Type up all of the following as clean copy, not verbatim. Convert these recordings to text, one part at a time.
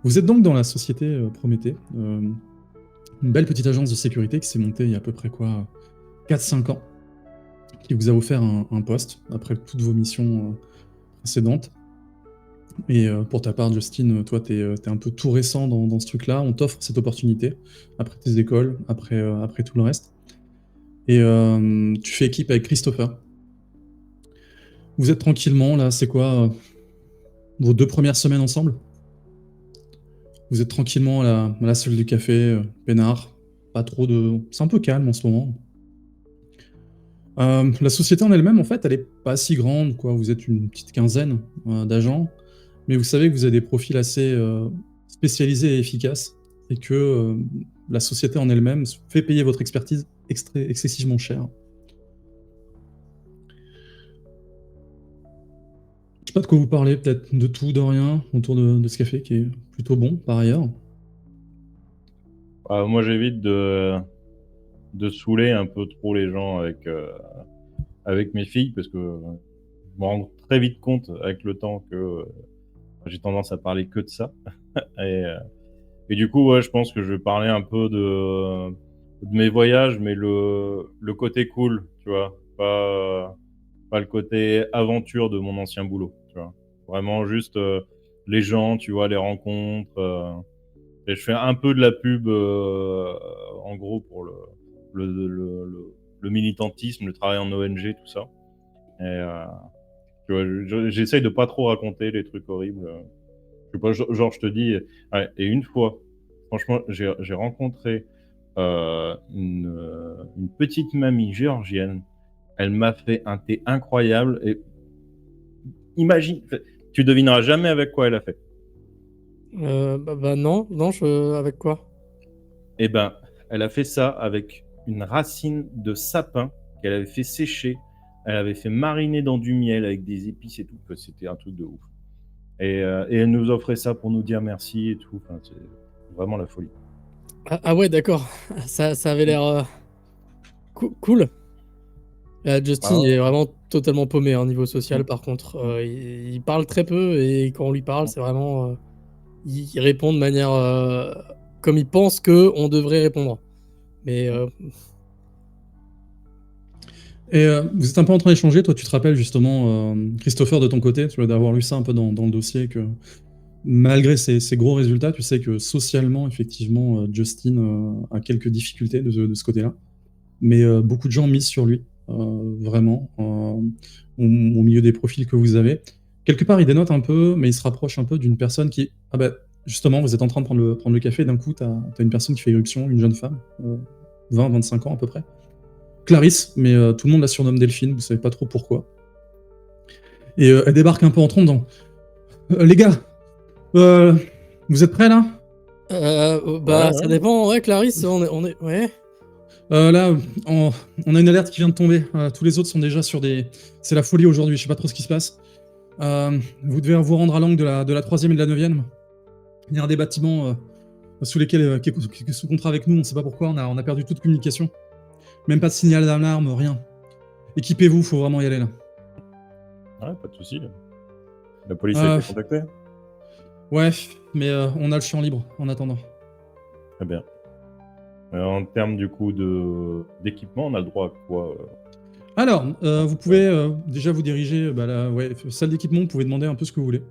Vous êtes donc dans la société Prométhée, une belle petite agence de sécurité qui s'est montée il y a à peu près quoi, 4-5 ans, qui vous a offert un poste après toutes vos missions précédentes. Et pour ta part, Justin, toi, t'es un peu tout récent dans ce truc-là. On t'offre cette opportunité après tes écoles, après tout le reste. Et tu fais équipe avec Christopher. Vous êtes tranquillement, là, c'est quoi vos 2 premières semaines ensemble? Vous êtes tranquillement à la salle du café, peinard. Pas trop de. C'est un peu calme en ce moment. La société en elle-même, en fait, elle est pas si grande, quoi. Vous êtes une petite quinzaine d'agents, mais vous savez que vous avez des profils assez spécialisés et efficaces, et que la société en elle-même fait payer votre expertise excessivement cher. Je sais pas de quoi vous parlez, peut-être de tout, de rien, autour de ce café qui est plutôt bon par ailleurs. Moi, j'évite de saouler un peu trop les gens avec mes filles parce que je me rends très vite compte avec le temps que j'ai tendance à parler que de ça. Et, euh, et du coup, ouais, je pense que je vais parler un peu de mes voyages, mais le côté cool, tu vois, pas le côté aventure de mon ancien boulot, tu vois. Vraiment juste les gens, tu vois, les rencontres. Et je fais un peu de la pub, en gros, pour le militantisme, le travail en ONG, tout ça. Et tu vois, j'essaye de pas trop raconter les trucs horribles. Je sais pas, genre, je te dis, ouais, et une fois, franchement, j'ai rencontré une petite mamie géorgienne. Elle m'a fait un thé incroyable. Et imagine, tu devineras jamais avec quoi elle a fait. Non, non, avec quoi? Eh ben, elle a fait ça avec une racine de sapin qu'elle avait fait sécher. Elle avait fait mariner dans du miel avec des épices et tout. C'était un truc de ouf. Et elle nous offrait ça pour nous dire merci et tout. Enfin, c'est vraiment la folie. Ah ouais, d'accord. Ça avait l'air cool. Justin, il est Ah, vraiment totalement paumé au niveau social, par contre. Il parle très peu et quand on lui parle, c'est vraiment. Il répond de manière comme il pense que on devrait répondre. Mais Et vous êtes un peu en train d'échanger, toi tu te rappelles justement, Christopher, de ton côté, tu vois, d'avoir lu ça un peu dans le dossier, que malgré ses gros résultats, tu sais que socialement, effectivement, Justin a quelques difficultés de ce côté-là. Mais beaucoup de gens misent sur lui, vraiment, au milieu des profils que vous avez. Quelque part, il dénote un peu, mais il se rapproche un peu d'une personne qui... Ah bah, justement, vous êtes en train de prendre le café, d'un coup, t'as une personne qui fait irruption, une jeune femme, 20-25 ans à peu près. Clarisse, mais tout le monde la surnomme Delphine, vous savez pas trop pourquoi. Et elle débarque un peu en trompant. Les gars, euh, vous êtes prêts là? ouais, ça ouais. dépend. Ouais, Clarisse, ouais. Là, on a une alerte qui vient de tomber. Tous les autres sont déjà sur des... C'est la folie aujourd'hui, je sais pas trop ce qui se passe. Vous devez vous rendre à l'angle de la 3e et de la 9e. Il y a un des bâtiments sous lesquels, qui est sous contrat avec nous, on sait pas pourquoi, on a perdu toute communication. Même pas de signal d'alarme, rien. Équipez-vous, faut vraiment y aller là. Ouais, pas de souci. La police a Euh, été contactée? ouais, mais on a le champ libre en attendant. Très bien. En termes du coup d'équipement, on a le droit à quoi Alors, à vous peu près. pouvez déjà vous diriger, ouais, salle d'équipement, vous pouvez demander un peu ce que vous voulez.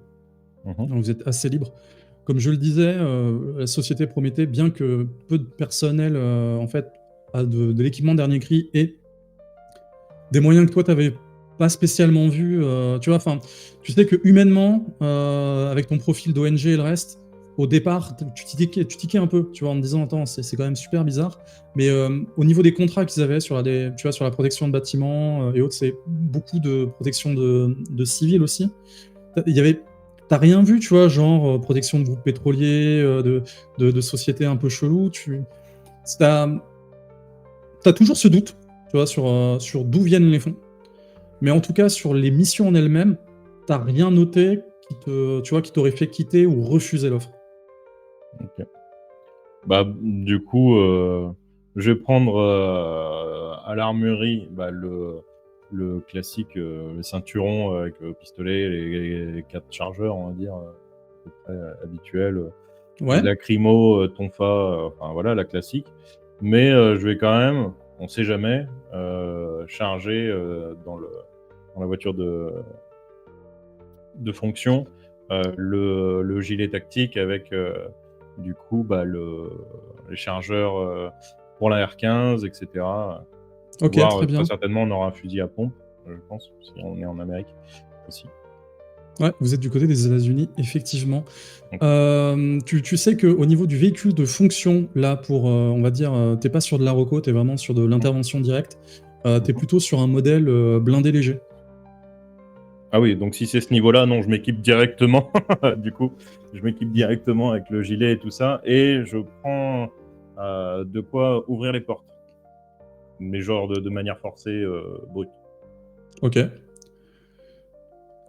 Mhm. Vous êtes assez libre. Comme je le disais, la société Prométhée, bien que peu de personnel en fait a de l'équipement dernier cri et des moyens que toi t'avais pas spécialement vu, tu vois, enfin, tu sais que humainement, avec ton profil d'ONG et le reste, au départ, tu tiquais un peu, tu vois, en te disant, attends, c'est quand même super bizarre, mais au niveau des contrats qu'ils avaient sur tu vois, sur la protection de bâtiments et autres, c'est beaucoup de protection de civils aussi. Il y avait T'as rien vu, tu vois, genre protection de groupes pétroliers, de sociétés un peu cheloues. T'as as toujours ce doute, tu vois, sur d'où viennent les fonds. Mais en tout cas, sur les missions en elles-mêmes, t'as rien noté tu vois, qui t'aurait fait quitter ou refuser l'offre. Ok. Bah, du coup, je vais prendre à l'armurerie le classique, le ceinturon avec le pistolet, les 4 chargeurs, on va dire, à peu près habituels. Ouais. lacrymo, tonfa, enfin voilà, la classique. Mais je vais quand même, on sait jamais, charger dans la voiture de fonction le gilet tactique avec du coup les chargeurs pour la R15, etc. Ok, Voire très bien. très certainement on aura un fusil à pompe, je pense, si on est en Amérique aussi. Ouais, vous êtes du côté des États-Unis, effectivement. Ok. Tu sais qu'au niveau du véhicule de fonction, là, pour, on va dire, t'es pas sur de la reco, t'es vraiment sur de l'intervention directe. T'es plutôt sur un modèle blindé léger. Ah oui, donc si c'est ce niveau-là, non, je m'équipe directement. Du coup, je m'équipe directement avec le gilet et tout ça, et je prends de quoi ouvrir les portes, mais genre de manière forcée, brute. Ok.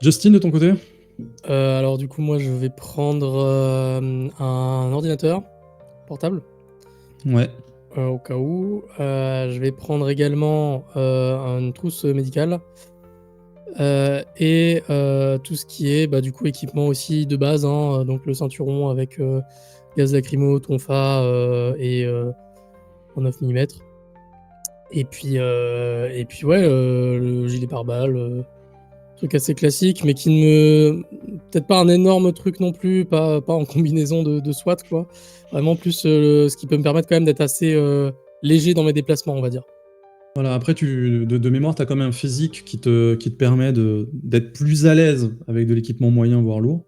Justin, de ton côté? Alors du coup, moi, je vais prendre un ordinateur portable, Ouais. au cas où. Je vais prendre également une trousse médicale. Et tout ce qui est du coup équipement aussi de base, hein, donc le ceinturon avec gaz lacrymo, tonfa et en 9 mm. Et puis ouais, le gilet pare-balles, truc assez classique, mais qui ne me... Peut-être pas un énorme truc non plus, pas en combinaison de SWAT, quoi. Vraiment plus ce qui peut me permettre quand même d'être assez léger dans mes déplacements, on va dire. Voilà, après, de mémoire, tu as quand même un physique qui te permet d'être plus à l'aise avec de l'équipement moyen, voire lourd.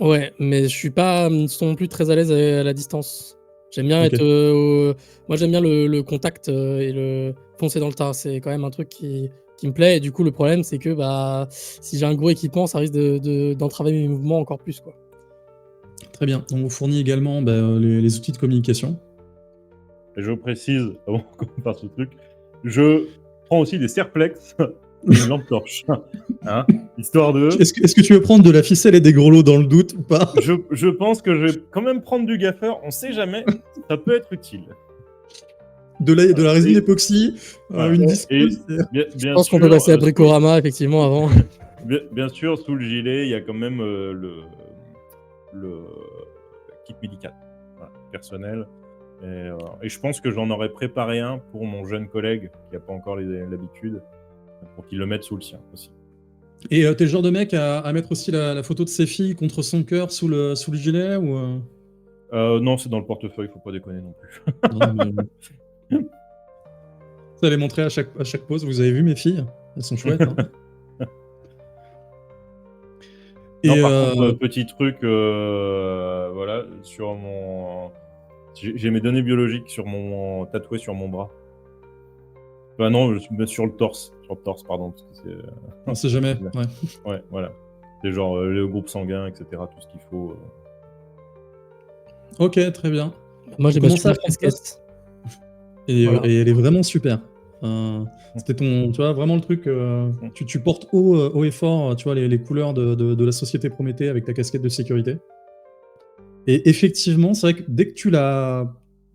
Ouais, mais je suis pas non plus très à l'aise à la distance. J'aime bien Ok. être... Moi, j'aime bien le contact et le foncer dans le tas. C'est quand même un truc qui me plaît. Et du coup, le problème, c'est que si j'ai un gros équipement, ça risque d'entraver mes mouvements encore plus, quoi. Très bien. On vous fournit également les outils de communication. Et je précise, avant qu'on fasse ce truc, je prends aussi des serplex et une lampe torche. Hein, histoire de... Est-ce que tu veux prendre de la ficelle et des grelots dans le doute ou pas? Je pense que je vais quand même prendre du gaffeur, on sait jamais, ça peut être utile. De la résine Et- époxy, Voilà. une Et visqueuse. bien Je pense qu'on peut passer à Bricorama, effectivement, avant. bien sûr, sous le gilet, il y a quand même le kit médical, voilà, personnel. Et je pense que j'en aurais préparé un pour mon jeune collègue qui n'a pas encore l'habitude, pour qu'il le mette sous le sien aussi. Et t'es le genre de mec à mettre aussi la photo de ses filles contre son cœur sous le gilet ou Non, c'est dans le portefeuille, faut pas déconner non plus. Non, mais... Vous allez montrer à chaque pause. Vous avez vu mes filles? Elles sont chouettes. Hein. Non, Et par contre, petit truc, voilà, sur mon... J'ai mes données biologiques tatouées sur mon bras. Enfin non, je suis sur le torse, pardon. Parce que c'est... on sait jamais. Ouais. Ouais, voilà. C'est genre le groupe sanguin, etc., tout ce qu'il faut. Ok, très bien. Moi, j'ai ma Comment ça, super casquette. Et, Voilà. et elle est vraiment super. C'était tu vois, vraiment le truc. Tu portes haut et fort, tu vois, les couleurs de la société Prométhée avec ta casquette de sécurité. Et effectivement, c'est vrai que dès que tu l'as.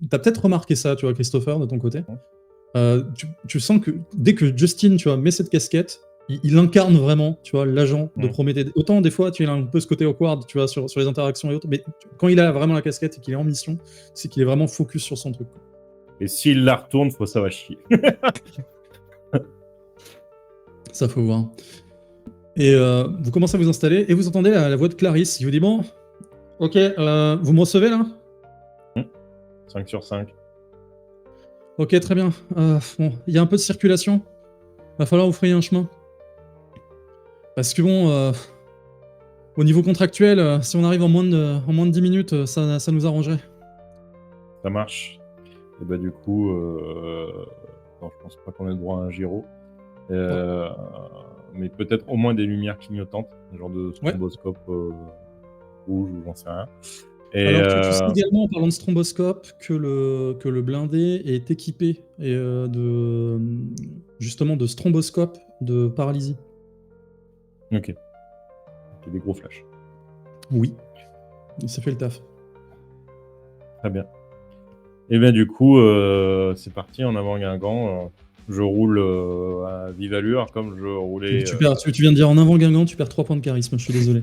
T'as peut-être remarqué ça, tu vois, Christopher, de ton côté. Tu sens que dès que Justin, tu vois, met cette casquette, il incarne vraiment, tu vois, l'agent de Prométhée. Autant des fois, tu as un peu ce côté awkward, tu vois, sur les interactions et autres, mais quand il a vraiment la casquette et qu'il est en mission, c'est qu'il est vraiment focus sur son truc. Et s'il la retourne, ça va chier. Ça, faut voir. Et vous commencez à vous installer et vous entendez la voix de Clarisse qui vous dit bon, ok, vous me recevez là? 5 sur 5. Ok, très bien. Bon, il y a un peu de circulation. Va falloir vous frayer un chemin. Parce que bon, au niveau contractuel, si on arrive en moins de 10 minutes, ça nous arrangerait. Ça marche. Et bah du coup, non, je pense pas qu'on ait le droit à un gyro. Mais peut-être au moins des lumières clignotantes, genre de stromboscope rouge ou j'en sais rien. Et alors, tu sais également, en parlant de stromboscope, que le blindé est équipé justement de stromboscope de paralysie. Ok. C'est des gros flashs. Oui. Ça fait le taf. Très bien. Et bien du coup, c'est parti en avant Guingamp. Je roule à vive allure comme je roulais... Tu viens de dire en avant Guingamp, tu perds 3 points de charisme, je suis désolé.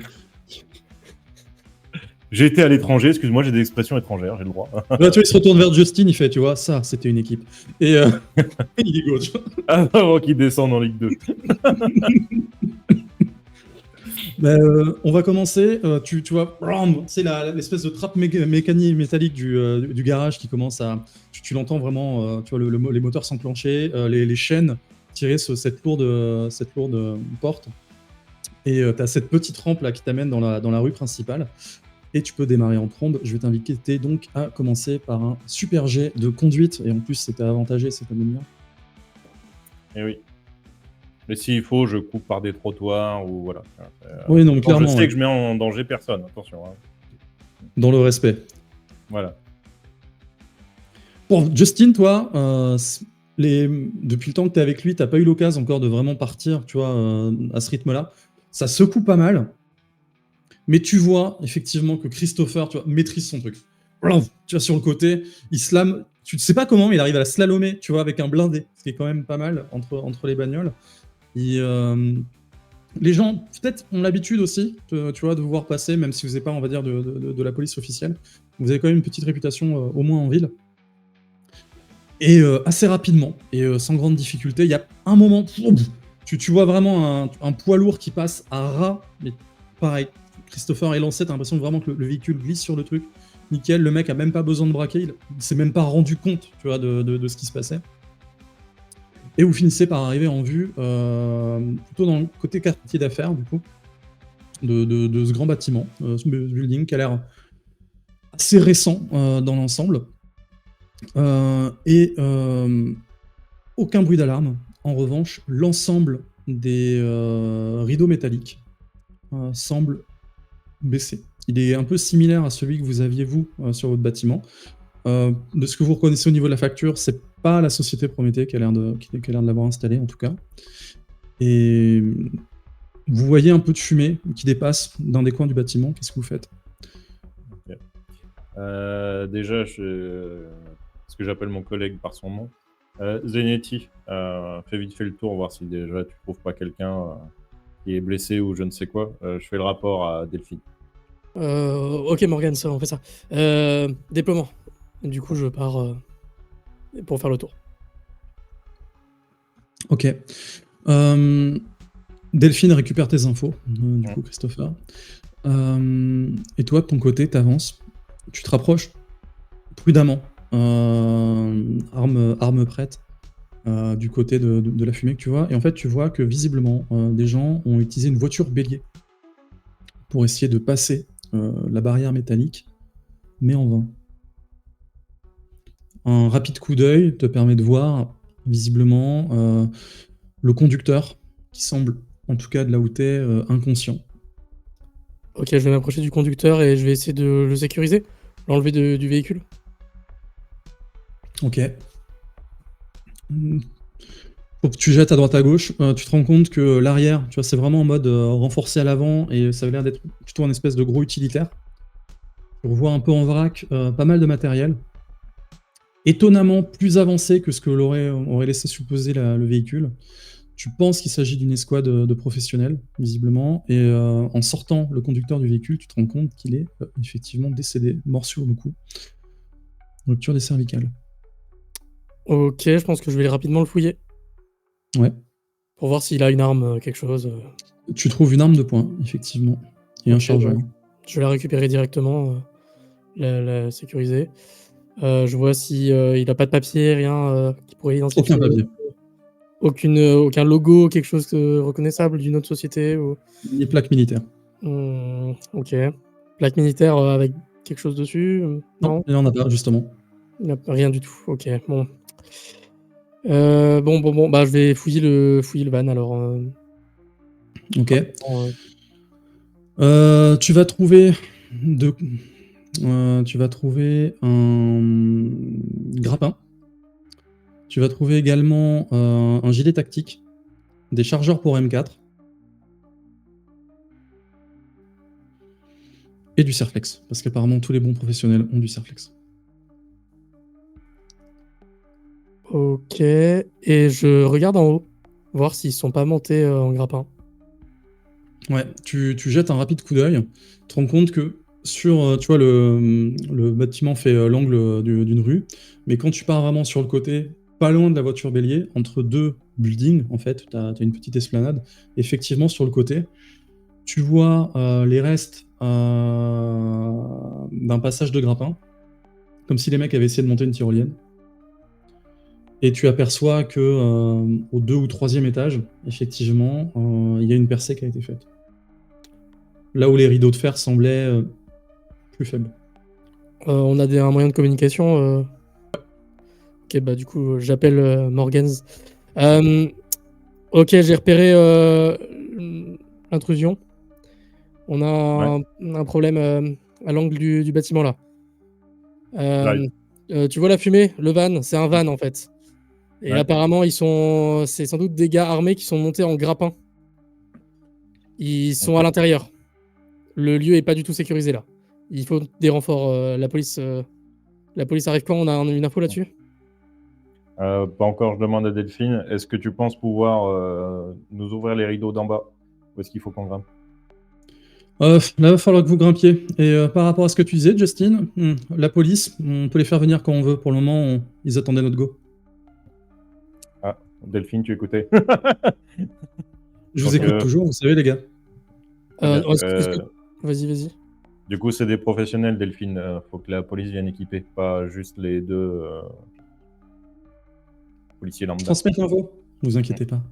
J'ai été à l'étranger, excuse-moi, j'ai des expressions étrangères, j'ai le droit. Là, tu vois, il se retourne vers Justin, il fait, tu vois, ça, c'était une équipe. Et il est gauche. Avant qu'il descende en Ligue 2. On va commencer. Tu vois, c'est l'espèce de trappe mécanique métallique du garage qui commence à. Tu l'entends vraiment, tu vois, les moteurs s'enclencher, les chaînes tirer cette lourde porte. Et tu as cette petite rampe là qui t'amène dans la rue principale. Et tu peux démarrer en trombe. Je vais t'inviter donc à commencer par un super jet de conduite. Et en plus, c'était avantagé, c'est comme bien. Et oui. Mais s'il faut, je coupe par des trottoirs ou voilà. Oui, non, clairement. Je sais que je mets en danger personne, attention. Hein. Dans le respect. Voilà. Bon, Justin, toi, depuis le temps que tu es avec lui, tu n'as pas eu l'occasion encore de vraiment partir, tu vois, à ce rythme-là. Ça secoue pas mal. Mais tu vois effectivement que Christopher, tu vois, maîtrise son truc. Tu vois, sur le côté, il slame. Tu ne sais pas comment, mais il arrive à la slalomer, tu vois, avec un blindé, ce qui est quand même pas mal entre les bagnoles. Et, les gens, peut-être, ont l'habitude aussi, tu vois, de vous voir passer, même si vous n'êtes pas, on va dire, de la police officielle. Vous avez quand même une petite réputation, au moins en ville. Et assez rapidement, et sans grande difficulté, il y a un moment, tu vois vraiment un poids lourd qui passe à ras, mais pareil, Christopher est lancé, t'as l'impression vraiment que le véhicule glisse sur le truc. Nickel, le mec a même pas besoin de braquer, il s'est même pas rendu compte, tu vois, de ce qui se passait. Et vous finissez par arriver en vue, plutôt dans le côté quartier d'affaires, du coup, de ce grand bâtiment, ce building qui a l'air assez récent dans l'ensemble. Aucun bruit d'alarme. En revanche, l'ensemble des rideaux métalliques semble baisser. Il est un peu similaire à celui que vous aviez, vous, sur votre bâtiment. De ce que vous reconnaissez au niveau de la facture, c'est pas la société Prométhée qui a l'air de l'avoir installé, en tout cas. Et vous voyez un peu de fumée qui dépasse d'un des coins du bâtiment. Qu'est-ce que vous faites? Okay. Déjà, ce que j'appelle mon collègue par son nom, Zenetti, fais vite fait le tour, voir si déjà tu trouves pas quelqu'un qui est blessé ou je ne sais quoi. Je fais le rapport à Delphine. Ok Morgan, ça, on fait ça. Déploiement. Du coup, je pars pour faire le tour. Ok. Delphine récupère tes infos, du coup, Christopher. Et toi, de ton côté, t'avances. Tu te rapproches prudemment, arme prête, du côté de la fumée que tu vois. Et en fait, tu vois que visiblement, des gens ont utilisé une voiture bélier pour essayer de passer la barrière métallique, mais en vain. Un rapide coup d'œil te permet de voir visiblement le conducteur qui semble, en tout cas de là où t'es, inconscient. Ok, je vais m'approcher du conducteur et je vais essayer de le sécuriser, l'enlever du véhicule. Ok. Faut que tu jettes à droite à gauche. Tu te rends compte que l'arrière, tu vois, c'est vraiment en mode renforcé à l'avant et ça a l'air d'être plutôt un espèce de gros utilitaire. Tu revois un peu en vrac pas mal de matériel. Étonnamment plus avancé que ce que aurait laissé supposer le véhicule. Tu penses qu'il s'agit d'une escouade de professionnels, visiblement, et en sortant le conducteur du véhicule, tu te rends compte qu'il est effectivement décédé, mort sur le coup. Rupture des cervicales. Ok, je pense que je vais rapidement le fouiller. Ouais. Pour voir s'il a une arme, quelque chose. Tu trouves une arme de poing, effectivement, et un chargeur. Je vais la récupérer directement, la sécuriser. Je vois si il a pas de papier, rien qui pourrait identifier. Aucun papier. Aucun logo, quelque chose reconnaissable d'une autre société ou... Les plaques militaires. Ok. Plaque militaire avec quelque chose dessus? Non, il n'en a pas, justement. Il n'y a rien du tout. Ok, bon. Bon. Bah, je vais fouiller le van alors. Ok. Tu vas trouver un grappin. Tu vas trouver également un gilet tactique, des chargeurs pour M4 et du Serflex, parce qu'apparemment tous les bons professionnels ont du Serflex. Ok, et je regarde en haut, voir s'ils sont pas montés en grappin. Ouais, tu jettes un rapide coup d'œil, tu te rends compte que tu vois, le bâtiment fait l'angle d'une rue, mais quand tu pars vraiment sur le côté, pas loin de la voiture bélier, entre deux buildings, en fait, tu as une petite esplanade. Effectivement, sur le côté, tu vois les restes d'un passage de grappin, comme si les mecs avaient essayé de monter une tyrolienne. Et tu aperçois que au 2 ou 3e étage, effectivement, il y a une percée qui a été faite. Là où les rideaux de fer semblaient plus faibles. On a un moyen de communication. Ok, bah du coup, j'appelle Morgans. Ok, j'ai repéré l'intrusion. On a un problème à l'angle du bâtiment là. J'arrive. Tu vois la fumée? Le van, c'est un van en fait. Et Ouais. apparemment, c'est sans doute des gars armés qui sont montés en grappin. Ils sont Ok. à l'intérieur. Le lieu est pas du tout sécurisé là. Il faut des renforts. La police arrive quand? On a une info là-dessus? Pas encore, je demande à Delphine. Est-ce que tu penses pouvoir nous ouvrir les rideaux d'en bas? Ou est-ce qu'il faut qu'on grimpe? Là, il va falloir que vous grimpiez. Et par rapport à ce que tu disais, Justin, la police, on peut les faire venir quand on veut. Pour le moment, ils attendaient notre go. Ah, Delphine, tu écoutais? Je vous Donc, écoute toujours, vous savez, les gars. très bien. Vas-y. Du coup, c'est des professionnels, Delphine. Faut que la police vienne équiper, pas juste les deux policiers lambda. Transmettre l'info, vous inquiétez pas.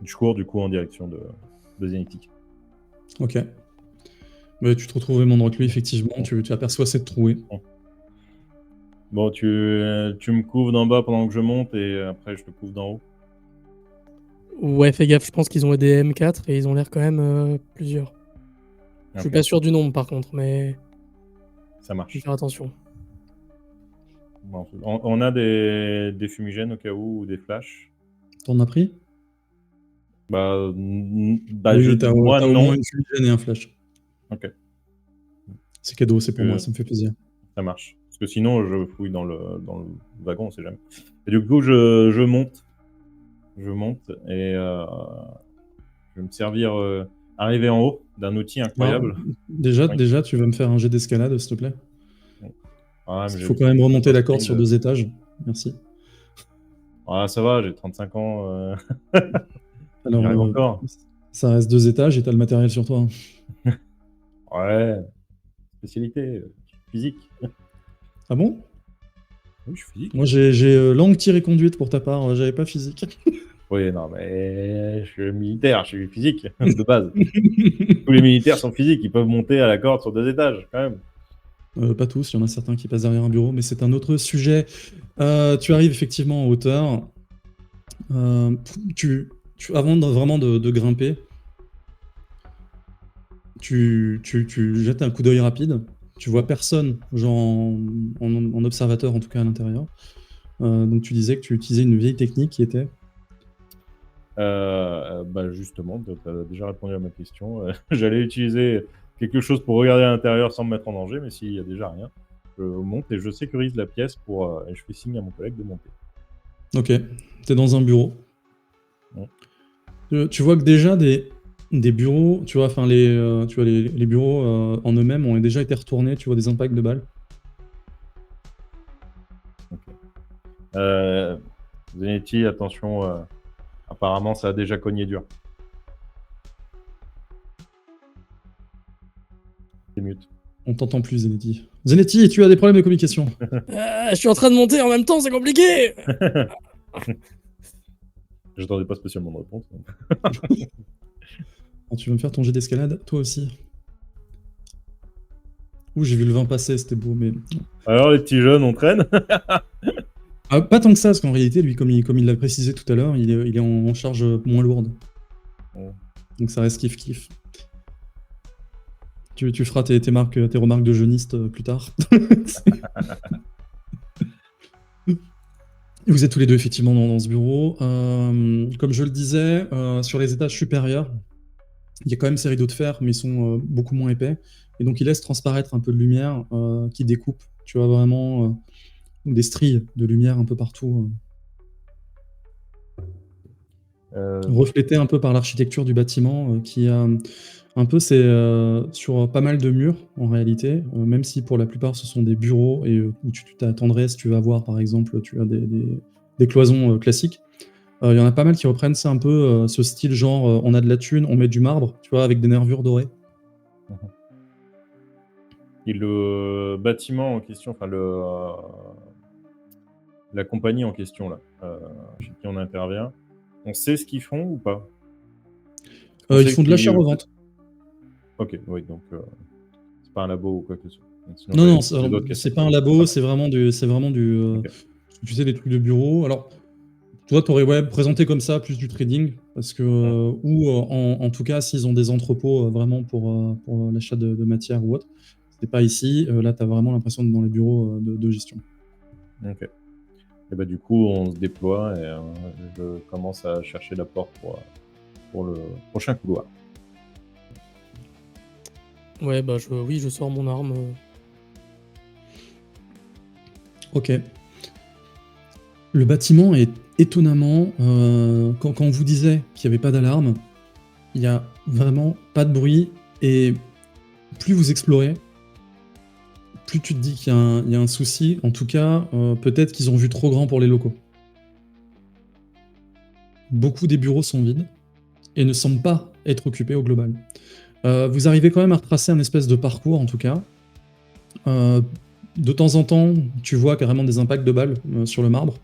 Je cours du coup en direction de Zénétique. Ok. Mais tu te retrouves vraiment droit que lui, effectivement. Tu aperçois cette trouée. Bon, tu me couvres d'en bas pendant que je monte et après je te couvre d'en haut. Ouais, fais gaffe, je pense qu'ils ont des M4 et ils ont l'air quand même plusieurs. Je suis Ok, pas sûr du nombre par contre, mais ça faut marche. faire attention. Bon, on a des fumigènes au cas où, ou des flashs. T'en as pris? Bah, Oui, moi t'as au non. moins une fumigène et un flash. Ok, C'est cadeau, c'est pour moi, ça me fait plaisir. ça marche. Parce que sinon, je fouille dans le wagon, on sait jamais. Et du coup, je monte. Je monte et je vais me servir, arriver en haut d'un outil incroyable. Alors, déjà, Oui. tu vas me faire un jet d'escalade, s'il te plaît. Ah, Parce mais qu'il j'ai faut quand même remonter la corde sprint, sur 2 étages. Merci. Ah, ça va, j'ai 35 ans. Alors, J'y arrive encore. ça reste 2 étages et t'as le matériel sur toi. Ouais, spécialité, physique. Ah bon? Oui, je suis physique. Moi, j'ai langue tirée conduite pour ta part, j'avais pas physique. Oui, non, mais je suis militaire, je suis physique, de base. Tous les militaires sont physiques, ils peuvent monter à la corde sur 2 étages, quand même. Pas tous, il y en a certains qui passent derrière un bureau, mais c'est un autre sujet. Tu arrives effectivement en hauteur. Avant vraiment de grimper, tu jettes un coup d'œil rapide. Tu vois personne, genre en observateur en tout cas à l'intérieur. Donc tu disais que tu utilisais une vieille technique qui était... Bah justement, tu as déjà répondu à ma question. J'allais utiliser quelque chose pour regarder à l'intérieur sans me mettre en danger, mais s'il y a déjà rien, je monte et je sécurise la pièce et je fais signe à mon collègue de monter. Ok, t'es dans un bureau. Ouais. Tu vois que déjà des bureaux, tu vois, enfin les bureaux en eux-mêmes ont déjà été retournés, tu vois des impacts de balles. Zenetti, attention, apparemment ça a déjà cogné dur. C'est mute. On t'entend plus, Zenetti. Zenetti, tu as des problèmes de communication. Je suis en train de monter en même temps, c'est compliqué. J'attendais pas spécialement de réponse. Alors, tu veux me faire ton jet d'escalade, toi aussi. Ouh, j'ai vu le vin passer, c'était beau, mais... Alors les petits jeunes, on traîne. Ah, pas tant que ça, parce qu'en réalité, lui, comme il l'a précisé tout à l'heure, il est en charge moins lourde. Ouais. Donc ça reste kiff-kiff. Tu feras tes remarques de jeuniste plus tard. Vous êtes tous les deux effectivement dans ce bureau. Comme je le disais, sur les étages supérieurs, il y a quand même ces rideaux de fer, mais ils sont beaucoup moins épais. Et donc ils laissent transparaître un peu de lumière qui découpe. Tu vois vraiment des stries de lumière un peu partout. reflété un peu par l'architecture du bâtiment, qui a un peu sur pas mal de murs en réalité, même si pour la plupart ce sont des bureaux et où tu t'attendrais, si tu vas voir par exemple, tu as des cloisons classiques. Il y en a pas mal qui reprennent ça un peu, ce style genre on a de la thune, on met du marbre, tu vois, avec des nervures dorées. Et le bâtiment en question, enfin la compagnie en question là, chez qui on intervient, on sait ce qu'ils font ou pas? On Ils sait font de qui l'achat-revente. OK, oui, donc c'est pas un labo ou quoi que ce soit. Donc sinon, Non, j'avais non, posé d'autres questions. c'est pas un Ça labo, va. c'est vraiment du, OK. tu sais, des trucs de bureau. Alors, toi, tu aurais présenté comme ça plus du trading, parce que, ou en tout cas, s'ils ont des entrepôts vraiment pour l'achat de matières ou autre, c'est pas ici. Là, tu as vraiment l'impression d'être dans les bureaux de gestion. OK. Et bah, du coup, on se déploie et je commence à chercher la porte pour le prochain couloir. Ouais, bah oui, je sors mon arme. Ok. Le bâtiment est étonnamment, quand on vous disait qu'il n'y avait pas d'alarme, il n'y a vraiment pas de bruit, et plus vous explorez, plus tu te dis qu'il y a un souci. En tout cas, peut-être qu'ils ont vu trop grand pour les locaux. Beaucoup des bureaux sont vides et ne semblent pas être occupés au global. Vous arrivez quand même à retracer un espèce de parcours, en tout cas. De temps en temps, tu vois carrément des impacts de balles sur le marbre.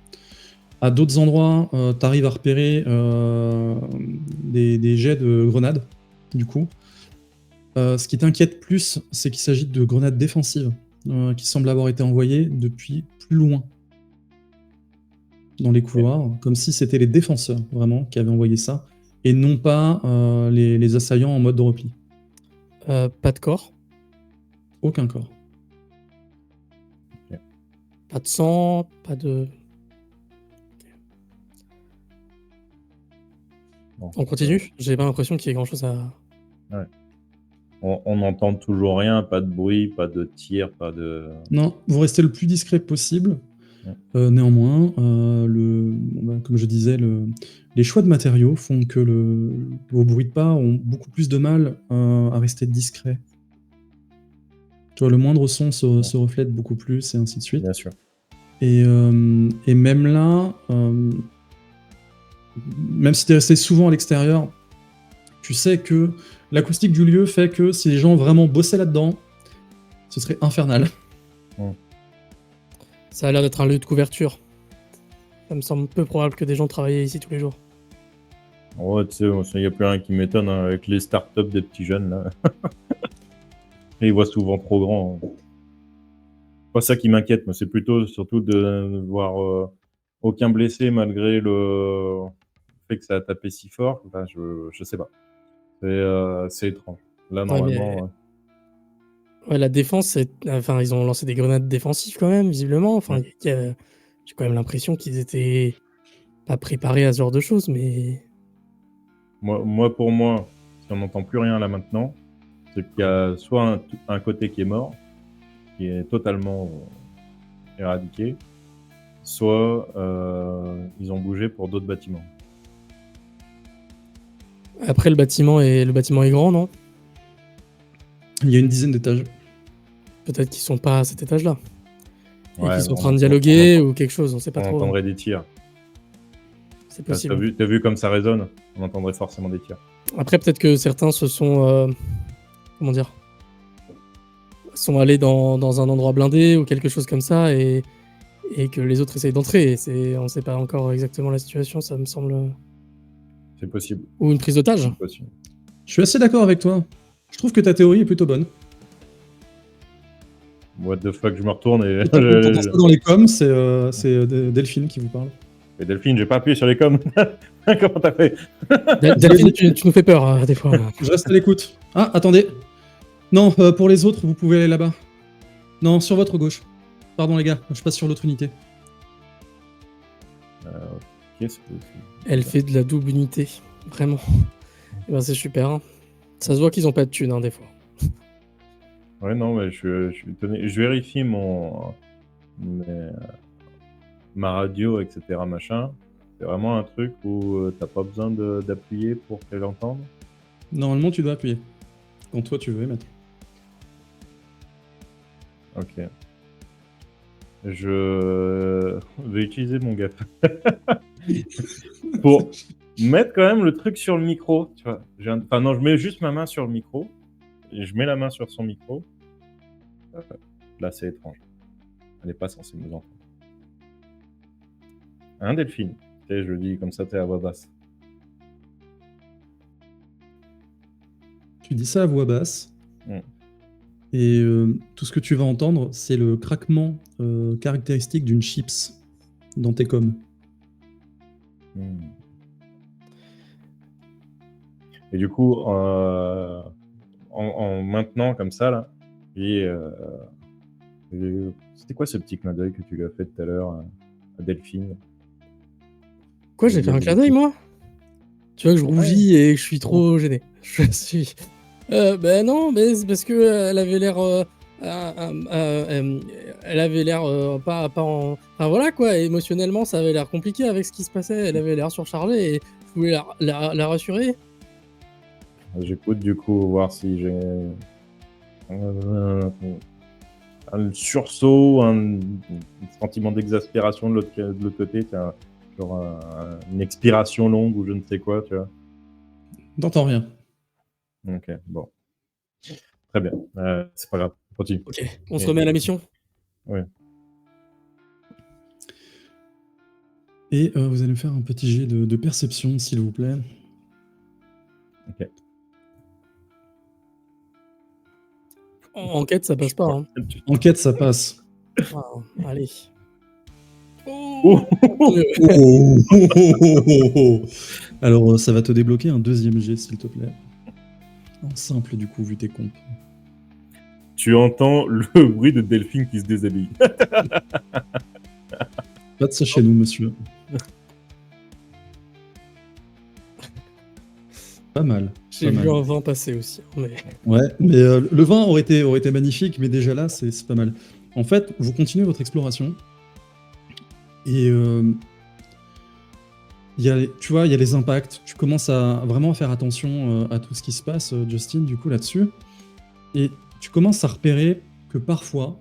À d'autres endroits, tu arrives à repérer des jets de grenades, du coup. Ce qui t'inquiète plus, c'est qu'il s'agit de grenades défensives qui semblent avoir été envoyées depuis plus loin dans les couloirs, comme si c'était les défenseurs, vraiment, qui avaient envoyé ça, et non pas les assaillants en mode de repli. Pas de corps, Aucun corps. pas de sang, pas de... Bon, On continue? J'ai pas l'impression qu'il y ait grand-chose à... ouais. On n'entend toujours rien, pas de bruit, pas de tir, pas de... Non, vous restez le plus discret possible. Ouais. Néanmoins, comme je disais, les choix de matériaux font que vos bruits de pas ont beaucoup plus de mal à rester discrets. Tu vois, le moindre son se reflète beaucoup plus, et ainsi de suite. Bien sûr. Et même là, même si tu es resté souvent à l'extérieur, tu sais que l'acoustique du lieu fait que si les gens vraiment bossaient là-dedans, ce serait infernal. Ça a l'air d'être un lieu de couverture. Ça me semble peu probable que des gens travaillent ici tous les jours. Ouais, tu sais, il n'y a plus rien qui m'étonne hein, avec les startups des petits jeunes là. Et ils voient souvent trop grand. Hein. Pas ça qui m'inquiète, mais c'est plutôt surtout de voir aucun blessé malgré le fait que ça a tapé si fort. Enfin, je sais pas. C'est étrange. Là, Ouais, normalement, ouais, la défense, enfin, ils ont lancé des grenades défensives quand même, visiblement. Enfin, j'ai quand même l'impression qu'ils étaient pas préparés à ce genre de choses, mais... pour moi, si on n'entend plus rien là maintenant, c'est qu'il y a soit un côté qui est mort, qui est totalement éradiqué, soit ils ont bougé pour d'autres bâtiments. Après, le bâtiment est grand, non? Il y a une dizaine d'étages. Peut-être qu'ils sont pas à cet étage-là. Et Ouais, qu'ils sont en on train de entend- dialoguer on ou quelque chose, on sait pas on trop. entendrait des tirs. C'est T'as possible. vu comme ça résonne? On entendrait forcément des tirs. Après, peut-être que certains se sont... comment dire? Sont allés dans un endroit blindé ou quelque chose comme ça et que les autres essayent d'entrer. On sait pas encore exactement la situation, ça me semble... C'est possible. Ou une prise d'otage. C'est possible. Je suis assez d'accord avec toi. Je trouve que ta théorie est plutôt bonne. What the fuck, je me retourne et... T'entends ça dans les coms, c'est Delphine qui vous parle. Mais Delphine, j'ai pas appuyé sur les coms. Comment t'as fait? Delphine, tu nous fais peur, des fois. Je reste à l'écoute. Ah, attendez. Non, pour les autres, vous pouvez aller là-bas. Non, sur votre gauche. Pardon les gars, je passe sur l'autre unité. Qu'est-ce que Elle fait de la double unité, vraiment. Et ben c'est super. Hein. Ça se voit qu'ils ont pas de thunes, hein, des fois. Ouais, non, mais je suis étonné. Je vérifie ma radio, etc. machin. C'est vraiment un truc où t'as pas besoin d'appuyer pour qu'elle entende? Normalement, tu dois appuyer. Quand toi, tu veux émettre. Ok. Je vais utiliser mon gaffe. Pour mettre quand même le truc sur le micro, tu vois. Enfin non, je mets juste ma main sur le micro. Et je mets la main sur son micro. Là, c'est étrange. Elle n'est pas censée nous entendre. Hein, Delphine? Tu sais, je le dis comme ça, t'es à voix basse. Tu dis ça à voix basse. Mm. Et tout ce que tu vas entendre, c'est le craquement caractéristique d'une chips dans tes coms. Et du coup, en maintenant comme ça, là, et c'était quoi ce petit clin d'œil que tu lui as fait tout à l'heure à Delphine? Quoi, j'ai fait un clin d'œil, moi? Tu vois que je rougis et que je suis trop gêné. Je suis... ben non, mais c'est parce que elle avait l'air... elle avait l'air pas en... Enfin voilà quoi, émotionnellement ça avait l'air compliqué avec ce qui se passait. Elle avait l'air surchargée et je voulais la rassurer. J'écoute du coup voir si j'ai un sursaut, un sentiment d'exaspération de l'autre côté, genre une expiration longue ou je ne sais quoi, tu vois. T'entends rien. Ok, bon. Très bien, c'est pas grave, continue. Ok, on se remet à la mission. Oui. Et vous allez me faire un petit jet de perception, s'il vous plaît. Ok. Enquête, ça passe pas. Hein. Enquête, ça passe. Wow, allez. Oh. Alors, ça va te débloquer un deuxième jet, s'il te plaît. En simple, du coup, vu tes comptes. Tu entends le bruit de Delphine qui se déshabille. Pas de ça chez nous, monsieur. Pas mal. J'ai vu un vin passer aussi. Mais... Ouais, mais le vin aurait été magnifique, mais déjà là, c'est pas mal. En fait, vous continuez votre exploration. Et tu vois, il y a les impacts. Tu commences à vraiment faire attention à tout ce qui se passe, Justin, du coup, là-dessus. Et tu commences à repérer que parfois,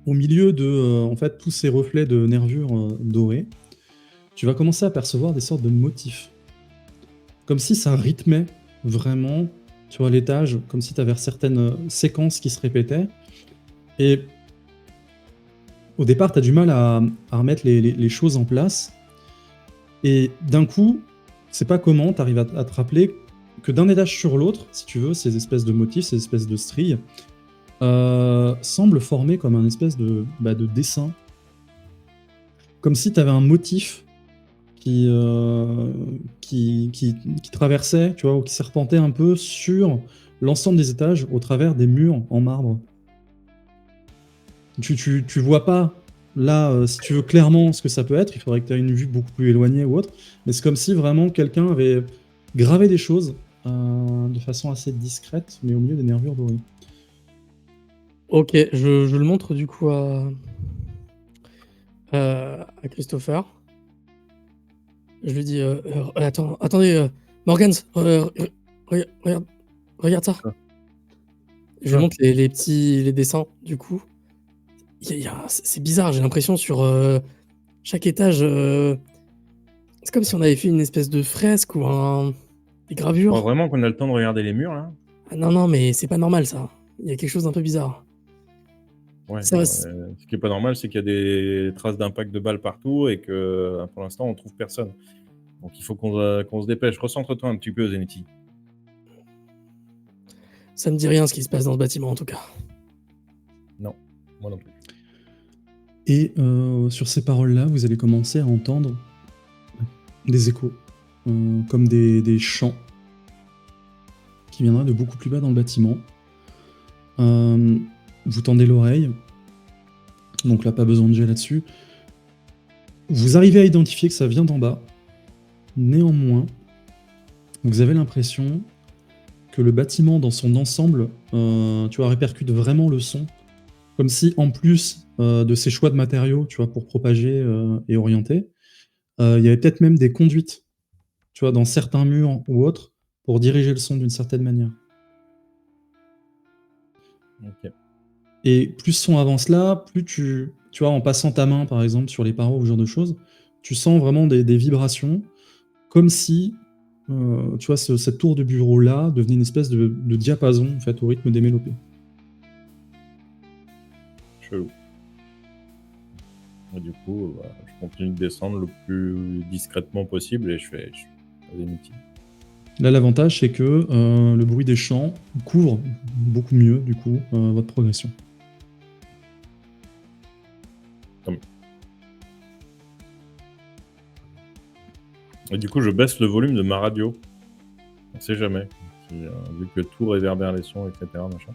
au milieu de en fait, tous ces reflets de nervures dorées, tu vas commencer à percevoir des sortes de motifs. Comme si ça rythmait vraiment, tu vois, l'étage, comme si tu avais certaines séquences qui se répétaient. Et au départ, tu as du mal à remettre les choses en place. Et d'un coup, c'est pas comment, tu arrives à te rappeler que d'un étage sur l'autre, si tu veux, ces espèces de motifs, ces espèces de stries, semblent former comme un espèce de dessin. Comme si tu avais un motif qui traversait, tu vois, ou qui serpentait un peu sur l'ensemble des étages au travers des murs en marbre. Tu vois pas, là, si tu veux clairement ce que ça peut être, il faudrait que tu aies une vue beaucoup plus éloignée ou autre, mais c'est comme si vraiment quelqu'un avait gravé des choses de façon assez discrète, mais au milieu des nervures dorées. Ok, je le montre du coup à Christopher. Je lui dis, attendez, Morgans, regarde ça. Je lui montre les dessins, du coup. C'est bizarre, j'ai l'impression sur chaque étage, c'est comme si on avait fait une espèce de fresque ou des gravures. Oh, vraiment qu'on a le temps de regarder les murs, là? Ah, non, mais c'est pas normal, ça. Il y a quelque chose d'un peu bizarre. Ouais, Ça va, ce qui est pas normal, c'est qu'il y a des traces d'impact de balles partout et que pour l'instant, on trouve personne. Donc il faut qu'on se dépêche. Recentre-toi un petit peu, Zenity. Ça me dit rien ce qui se passe dans ce bâtiment, en tout cas. Non, moi non plus. Et sur ces paroles-là, vous allez commencer à entendre des échos, comme des chants qui viendraient de beaucoup plus bas dans le bâtiment. Vous tendez l'oreille, donc là, pas besoin de jet là-dessus. Vous arrivez à identifier que ça vient d'en bas. Néanmoins, vous avez l'impression que le bâtiment dans son ensemble, tu vois, répercute vraiment le son, comme si en plus de ces choix de matériaux, tu vois, pour propager et orienter, il y avait peut-être même des conduites, tu vois, dans certains murs ou autres, pour diriger le son d'une certaine manière. Ok. Et plus le son avance là, plus tu vois, en passant ta main, par exemple, sur les parois ou ce genre de choses, tu sens vraiment des vibrations, comme si, tu vois, cette tour de bureau-là devenait une espèce de diapason, en fait, au rythme des mélopées. Chelou. Et du coup, je continue de descendre le plus discrètement possible et je fais inutile. Là, l'avantage, c'est que le bruit des champs couvre beaucoup mieux, du coup, votre progression. Et du coup, je baisse le volume de ma radio. On sait jamais. Vu que tout réverbère les sons, etc. Machin.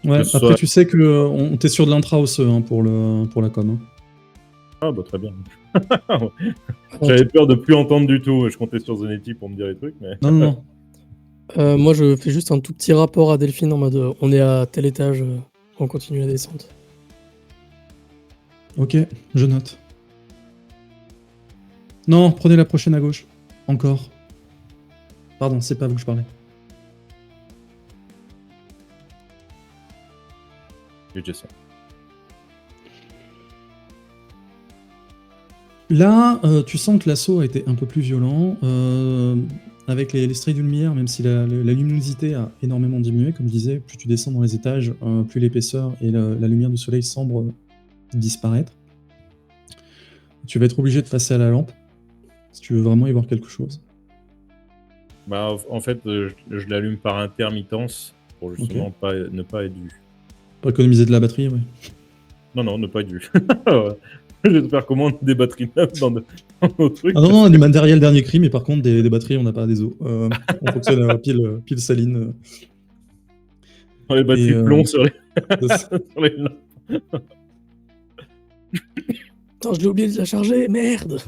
Ouais, ce après, soit- tu sais que on t'es sur de l'intra-osseux pour la com. Hein. Ah bah très bien. J'avais peur de plus entendre du tout. Je comptais sur Zanetti pour me dire les trucs, mais. Non. Moi, je fais juste un tout petit rapport à Delphine en mode on est à tel étage, on continue la descente. Ok, je note. Non, prenez la prochaine à gauche. Encore. Pardon, c'est pas vous que je parlais. Oui, j'essaie. Là, tu sens que l'assaut a été un peu plus violent. Avec les strays de lumière, même si la luminosité a énormément diminué, comme je disais, plus tu descends dans les étages, plus l'épaisseur et la lumière du soleil semblent disparaître. Tu vas être obligé de passer à la lampe, si tu veux vraiment y voir quelque chose. Bah, en fait, je l'allume par intermittence pour justement ne pas être vu. Pour économiser de la batterie, ouais. Non, ne pas être vu. J'espère comment des batteries neuves dans nos trucs. Ah non, on est derrière le dernier cri, mais par contre, des batteries, on n'a pas des os. On fonctionne à pile saline. Les batteries plomb sur les... sur les lampes. Attends, je l'ai oublié de la charger, merde.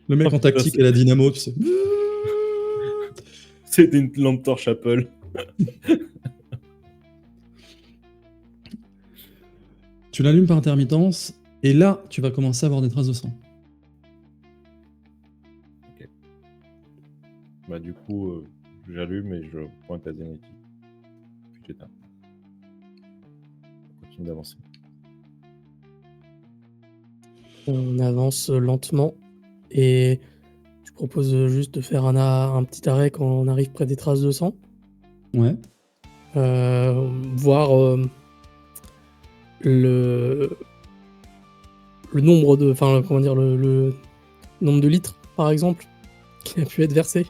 Le mec en tactique et la dynamo, tu sais. C'était une lampe torche Apple. Tu l'allumes par intermittence, et là, tu vas commencer à avoir des traces de sang. Ok. Bah du coup, j'allume et je pointe à Zanetti. Puis j'éteins. On continue d'avancer. On avance lentement et je propose juste de faire un petit arrêt quand on arrive près des traces de sang. Ouais. Voir le nombre de... Enfin, comment dire, le nombre de litres, par exemple, qui a pu être versé.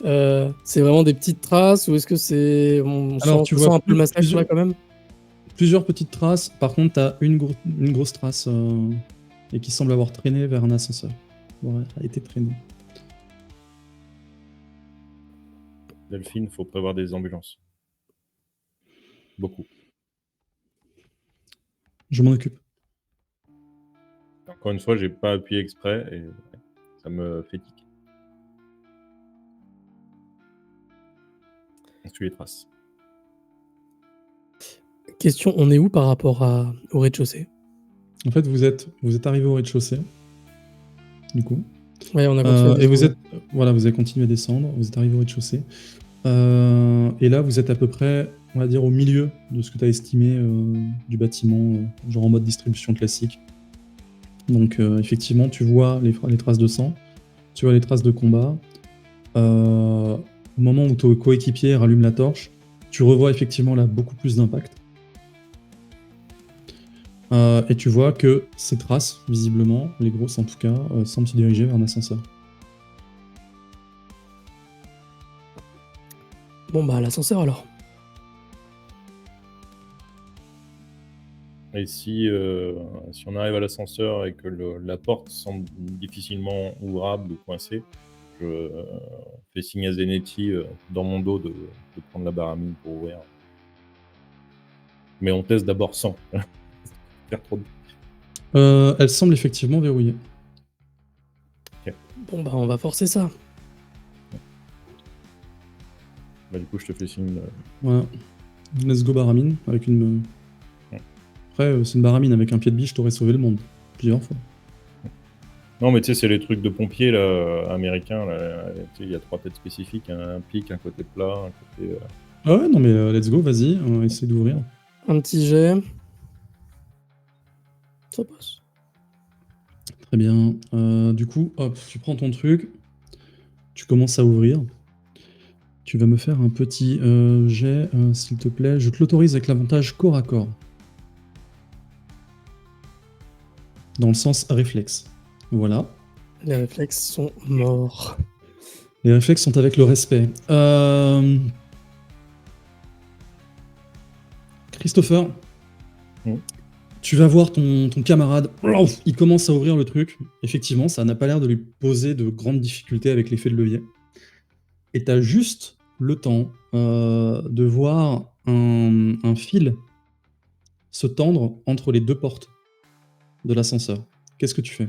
C'est vraiment des petites traces ou est-ce que c'est... On Alors, sent un peu le massacre là quand même? Plusieurs petites traces. Par contre, tu as une grosse trace et qui semble avoir traîné vers un ascenseur. Ouais, a été traîné. Delphine, faut prévoir des ambulances. Beaucoup. Je m'en occupe. Encore une fois, j'ai pas appuyé exprès et ça me fatigue. On suit les traces. Question, on est où par rapport au rez-de-chaussée? En fait, vous êtes arrivé au rez-de-chaussée, du coup. Ouais, on a continué. Et vous avez continué à descendre, vous êtes arrivé au rez-de-chaussée. Et là, vous êtes à peu près, on va dire, au milieu de ce que tu as estimé du bâtiment, genre en mode distribution classique. Donc, effectivement, tu vois les traces de sang, tu vois les traces de combat. Au moment où ton coéquipier rallume la torche, tu revois effectivement là beaucoup plus d'impact. Et tu vois que ces traces, visiblement, les grosses en tout cas, semblent se diriger vers un ascenseur. Bon bah l'ascenseur alors. Et si on arrive à l'ascenseur et que la porte semble difficilement ouvrable ou coincée, je fais signe à Zanetti dans mon dos de prendre la baramine pour ouvrir. Mais on teste d'abord sans. Faire trop de... Elle semble effectivement verrouillée. Okay. Bon bah on va forcer ça. Bah, du coup, je te fais signe. Voilà. Let's go baramine avec une. Après, c'est une baramine avec un pied de biche, t'aurais sauvé le monde plusieurs fois. Non, mais tu sais, c'est les trucs de pompiers là, américains. Là. Tu sais, il y a 3 têtes spécifiques, un pic, un côté plat, un côté. Ah ouais, non mais let's go, vas-y, essaie d'ouvrir. Un petit jet. Ça passe. Très bien. Du coup, hop, tu prends ton truc, tu commences à ouvrir. Tu vas me faire un petit jet, s'il te plaît. Je te l'autorise avec l'avantage corps à corps. Dans le sens réflexe. Voilà. Les réflexes sont morts. Les réflexes sont avec le respect. Christopher, tu vas voir ton camarade. Il commence à ouvrir le truc. Effectivement, ça n'a pas l'air de lui poser de grandes difficultés avec l'effet de levier. Et tu as juste le temps de voir un fil se tendre entre les 2 portes de l'ascenseur. Qu'est-ce que tu fais ?